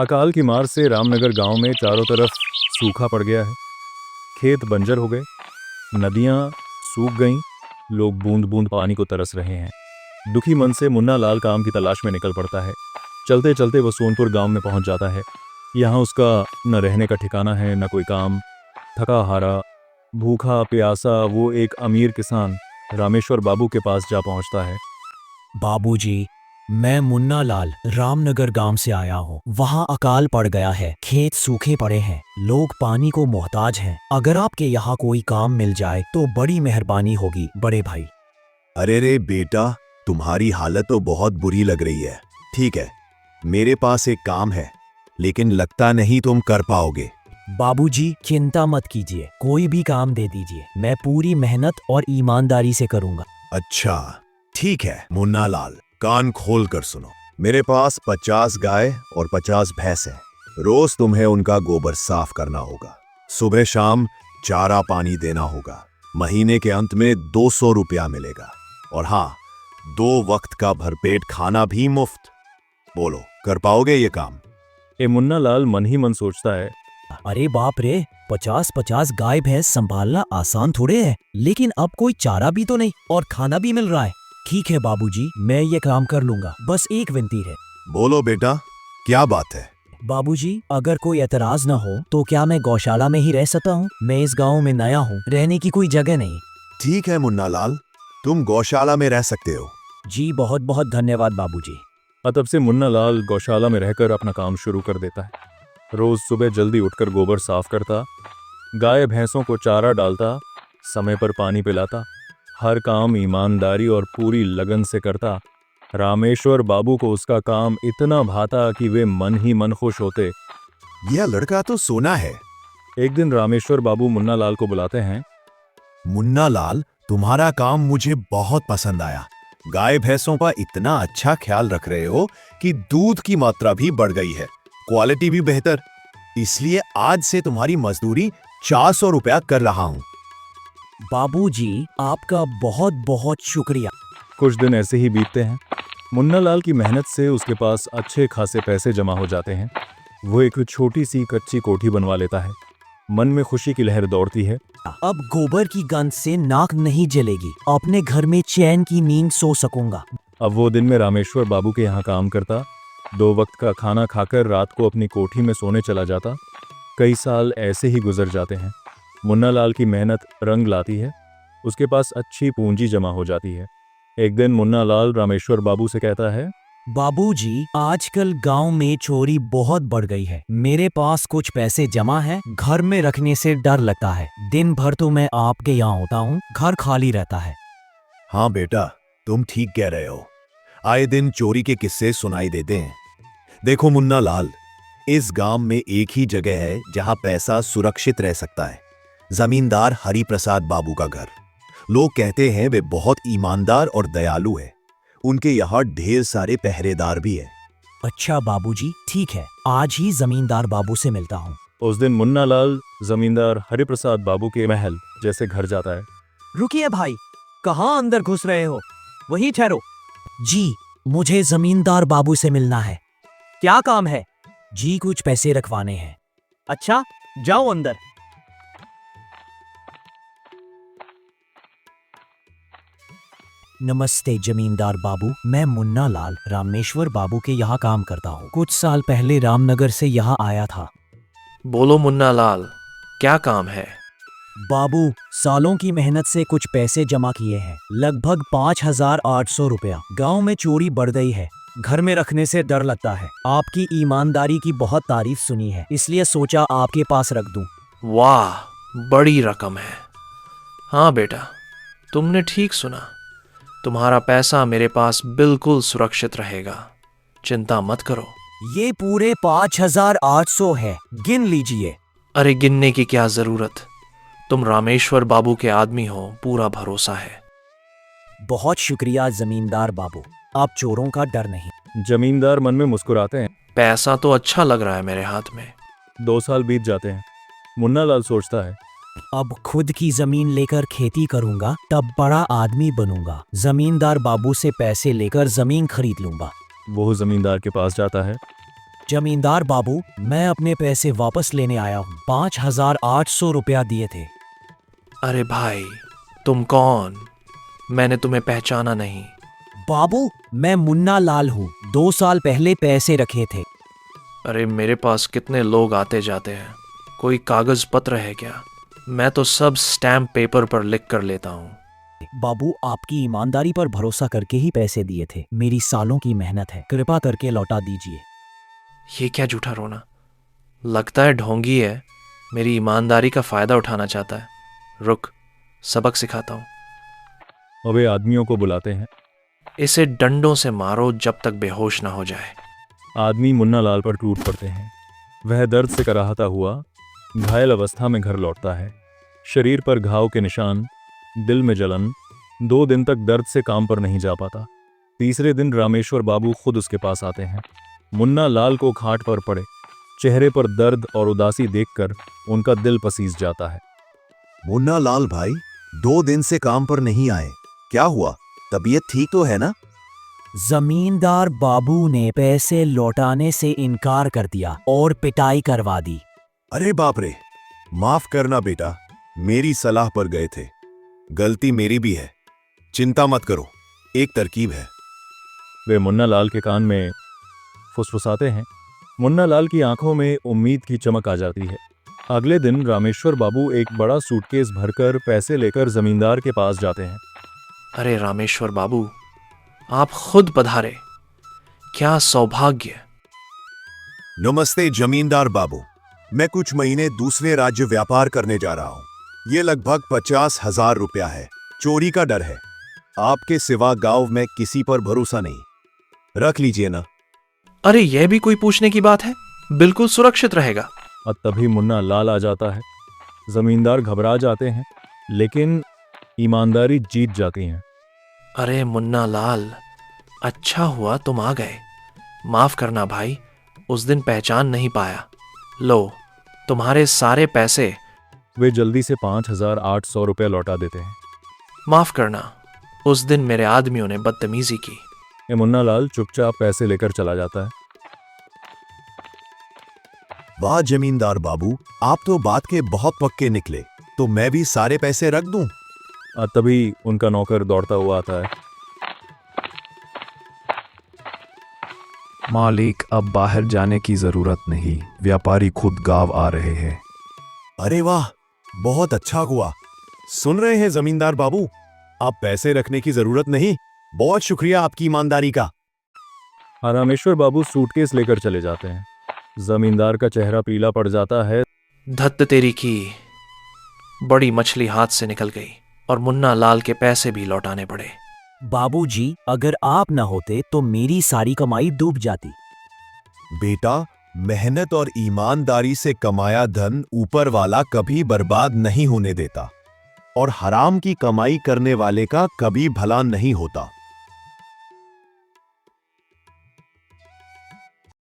अकाल की मार से रामनगर गांव में चारों तरफ सूखा पड़ गया है। खेत बंजर हो गए, नदियां सूख गईं, लोग बूंद बूंद पानी को तरस रहे हैं। दुखी मन से मुन्ना लाल काम की तलाश में निकल पड़ता है। चलते चलते वो सोनपुर गांव में पहुंच जाता है। यहाँ उसका न रहने का ठिकाना है, न कोई काम। थका हारा, भूखा प्यासा वो एक अमीर किसान रामेश्वर बाबू के पास जा पहुंचता है। बाबूजी, मैं मुन्ना लाल रामनगर गांव से आया हूँ। वहाँ अकाल पड़ गया है, खेत सूखे पड़े हैं, लोग पानी को मोहताज हैं। अगर आपके यहाँ कोई काम मिल जाए तो बड़ी मेहरबानी होगी बड़े भाई। अरे रे बेटा, तुम्हारी हालत तो बहुत बुरी लग रही है। ठीक है, मेरे पास एक काम है, लेकिन लगता नहीं तुम कर पाओगे। बाबूजी, चिंता मत कीजिए, कोई भी काम दे दीजिए, मैं पूरी मेहनत और ईमानदारी से करूँगा। अच्छा ठीक है मुन्ना लाल, कान खोल कर सुनो। मेरे पास 50 गाय और 50 भैंस है। रोज तुम्हें उनका गोबर साफ करना होगा। सुबह शाम चारा पानी देना होगा। महीने के अंत में 200 रुपया मिलेगा। और हाँ, 2 वक्त का भरपेट खाना भी मुफ्त। बोलो, कर पाओगे ये काम? ये मुन्ना लाल मन ही मन सोचता है, अरे बाप रे, 50-50 गाय भैंस संभालना आसान थोड़े है। लेकिन अब कोई चारा भी तो नहीं और खाना भी मिल रहा है। ठीक है बाबूजी, मैं ये काम कर लूंगा, बस एक विनती है। बोलो बेटा, क्या बात है? बाबूजी, अगर कोई एतराज न हो तो क्या मैं गौशाला में ही रह सकता हूँ? मैं इस गांव में नया हूँ, रहने की कोई जगह नहीं। ठीक है मुन्ना लाल, तुम गौशाला में रह सकते हो। जी बहुत बहुत धन्यवाद बाबूजी। तब से मुन्ना लाल गौशाला में रहकर अपना काम शुरू कर देता है। रोज सुबह जल्दी उठकर गोबर साफ करता, गाय भैंसों को चारा डालता, समय पर पानी पिलाता, हर काम ईमानदारी और पूरी लगन से करता। रामेश्वर बाबू को उसका काम इतना भाता कि वे मन ही मन खुश होते। यह लड़का तो सोना है। एक दिन रामेश्वर बाबू मुन्ना लाल को बुलाते हैं। मुन्ना लाल, तुम्हारा काम मुझे बहुत पसंद आया। गाय भैंसों का इतना अच्छा ख्याल रख रहे हो कि दूध की मात्रा भी बढ़ गई है, क्वालिटी भी बेहतर। इसलिए आज से तुम्हारी मजदूरी 400 रुपया कर रहा हूँ। बाबूजी, आपका बहुत बहुत शुक्रिया। कुछ दिन ऐसे ही बीतते हैं। मुन्ना लाल की मेहनत से उसके पास अच्छे खासे पैसे जमा हो जाते हैं। वो एक छोटी सी कच्ची कोठी बनवा लेता है। मन में खुशी की लहर दौड़ती है। अब गोबर की गंध से नाक नहीं जलेगी, अपने घर में चैन की नींद सो सकूंगा। अब वो दिन में रामेश्वर बाबू के यहाँ काम करता, 2 वक्त का खाना खाकर रात को अपनी कोठी में सोने चला जाता। कई साल ऐसे ही गुजर जाते हैं। मुन्ना लाल की मेहनत रंग लाती है, उसके पास अच्छी पूंजी जमा हो जाती है। एक दिन मुन्ना लाल रामेश्वर बाबू से कहता है, बाबूजी, आजकल गांव में चोरी बहुत बढ़ गई है। मेरे पास कुछ पैसे जमा है, घर में रखने से डर लगता है। दिन भर तो मैं आपके यहाँ होता हूँ, घर खाली रहता है। हाँ बेटा, तुम ठीक कह रहे हो। आए दिन चोरी के किस्से सुनाई देते हैं। देखो मुन्ना लाल, इस गांव में एक ही जगह है जहां पैसा सुरक्षित रह सकता है। जमींदार हरि प्रसाद बाबू का घर। लोग कहते हैं वे बहुत ईमानदार और दयालु है। उनके यहाँ ढेर सारे पहरेदार भी है। अच्छा बाबूजी, ठीक है, आज ही जमींदार बाबू से मिलता हूँ। उस दिन मुन्ना लाल जमींदार हरिप्रसाद बाबू के महल जैसे घर जाता है। रुकिए भाई, कहाँ अंदर घुस रहे हो? वहीं ठहरो। जी, मुझे जमींदार बाबू से मिलना है। क्या काम है? जी, कुछ पैसे रखवाने हैं। अच्छा, जाओ अंदर। नमस्ते जमींदार बाबू, मैं मुन्ना लाल रामेश्वर बाबू के यहाँ काम करता हूँ। कुछ साल पहले रामनगर से यहाँ आया था। बोलो मुन्ना लाल, क्या काम है? बाबू, सालों की मेहनत से कुछ पैसे जमा किए हैं, लगभग 5800 रुपया। गांव में चोरी बढ़ गई है, घर में रखने से डर लगता है। आपकी ईमानदारी की बहुत तारीफ सुनी है, इसलिए सोचा आपके पास रख दूं। वाह, बड़ी रकम है। हाँ बेटा, तुमने ठीक सुना। तुम्हारा पैसा मेरे पास बिल्कुल सुरक्षित रहेगा, चिंता मत करो। ये पूरे 5800 है, गिन लीजिए। अरे गिनने की क्या जरूरत, तुम रामेश्वर बाबू के आदमी हो, पूरा भरोसा है। बहुत शुक्रिया जमींदार बाबू, आप चोरों का डर नहीं। जमींदार मन में मुस्कुराते हैं। पैसा तो अच्छा लग रहा है मेरे हाथ में। 2 साल बीत जाते हैं। मुन्ना लाल सोचता है, अब खुद की जमीन लेकर खेती करूंगा, तब बड़ा आदमी बनूंगा। जमींदार बाबू से पैसे लेकर जमीन खरीद लूंगा। वो जमींदार के पास जाता है। जमींदार बाबू, मैं अपने पैसे वापस लेने आया हूँ। 5,800 रुपया दिए थे। अरे भाई, तुम कौन? मैंने तुम्हें पहचाना नहीं। बाबू, मैं मुन्ना लाल हूँ। 2 साल पहले पैसे रखे थे। अरे मेरे पास कितने लोग आते जाते हैं, कोई कागज पत्र है क्या? मैं तो सब स्टैम्प पेपर पर लिख कर लेता हूँ। बाबू, आपकी ईमानदारी पर भरोसा करके ही पैसे दिए थे। मेरी सालों की मेहनत है, कृपा करके लौटा दीजिए। ये क्या झूठा रोना? लगता है ढोंगी है, मेरी ईमानदारी का फायदा उठाना चाहता है। रुक, सबक सिखाता हूँ। वे आदमियों को बुलाते हैं। इसे डंडों से मारो जब तक बेहोश ना हो जाए। आदमी मुन्ना लाल पर टूट पड़ते हैं। वह दर्द से कराहता हुआ घायल अवस्था में घर लौटता है। शरीर पर घाव के निशान, दिल में जलन। 2 दिन तक दर्द से काम पर नहीं जा पाता। तीसरे दिन रामेश्वर बाबू खुद उसके पास आते हैं। मुन्ना लाल को खाट पर पड़े चेहरे पर दर्द और उदासी देखकर उनका दिल पसीज जाता है। मुन्ना लाल भाई, 2 दिन से काम पर नहीं आए, क्या हुआ? तबीयत ठीक तो है ना? जमींदार बाबू ने पैसे लौटाने से इनकार कर दिया और पिटाई करवा दी। अरे बाप रे, माफ करना बेटा, मेरी सलाह पर गए थे। गलती मेरी भी है, चिंता मत करो, एक तरकीब है। वे मुन्ना लाल के कान में फुसफुसाते हैं। मुन्ना लाल की आंखों में उम्मीद की चमक आ जाती है। अगले दिन रामेश्वर बाबू एक बड़ा सूटकेस भरकर पैसे लेकर जमींदार के पास जाते हैं। अरे रामेश्वर बाबू, आप खुद पधारे, क्या सौभाग्य। नमस्ते जमींदार बाबू, मैं कुछ महीने दूसरे राज्य व्यापार करने जा रहा हूँ। ये लगभग 50,000 रुपया है। चोरी का डर है, आपके सिवा गांव में किसी पर भरोसा नहीं, रख लीजिए ना। अरे यह भी कोई पूछने की बात है, बिल्कुल सुरक्षित रहेगा। और तभी मुन्ना लाल आ जाता है। जमींदार घबरा जाते हैं, लेकिन ईमानदारी जीत जाती है। अरे मुन्ना लाल, अच्छा हुआ तुम आ गए। माफ करना भाई, उस दिन पहचान नहीं पाया। लो, तुम्हारे सारे पैसे। वे जल्दी से 5,800 रुपये लौटा देते हैं। माफ करना, उस दिन मेरे आदमियों ने बदतमीजी की। ये मुन्ना लाल चुपचाप पैसे लेकर चला जाता है। वाह जमींदार बाबू, आप तो बात के बहुत पक्के निकले। तो मैं भी सारे पैसे रख दूं? और तभी उनका नौकर दौड़ता हुआ आता है। मालिक, अब बाहर जाने की जरूरत नहीं, व्यापारी खुद गांव आ रहे हैं। अरे वाह, बहुत अच्छा हुआ। सुन रहे हैं जमींदार बाबू, आप पैसे रखने की जरूरत नहीं। बहुत शुक्रिया आपकी ईमानदारी का। रामेश्वर बाबू सूटकेस लेकर चले जाते हैं। जमींदार का चेहरा पीला पड़ जाता है। धत्त तेरी की, बड़ी मछली हाथ से निकल गई और मुन्ना लाल के पैसे भी लौटाने पड़े। बाबूजी, अगर आप न होते तो मेरी सारी कमाई डूब जाती। बेटा, मेहनत और ईमानदारी से कमाया धन ऊपर वाला कभी बर्बाद नहीं होने देता, और हराम की कमाई करने वाले का कभी भला नहीं होता।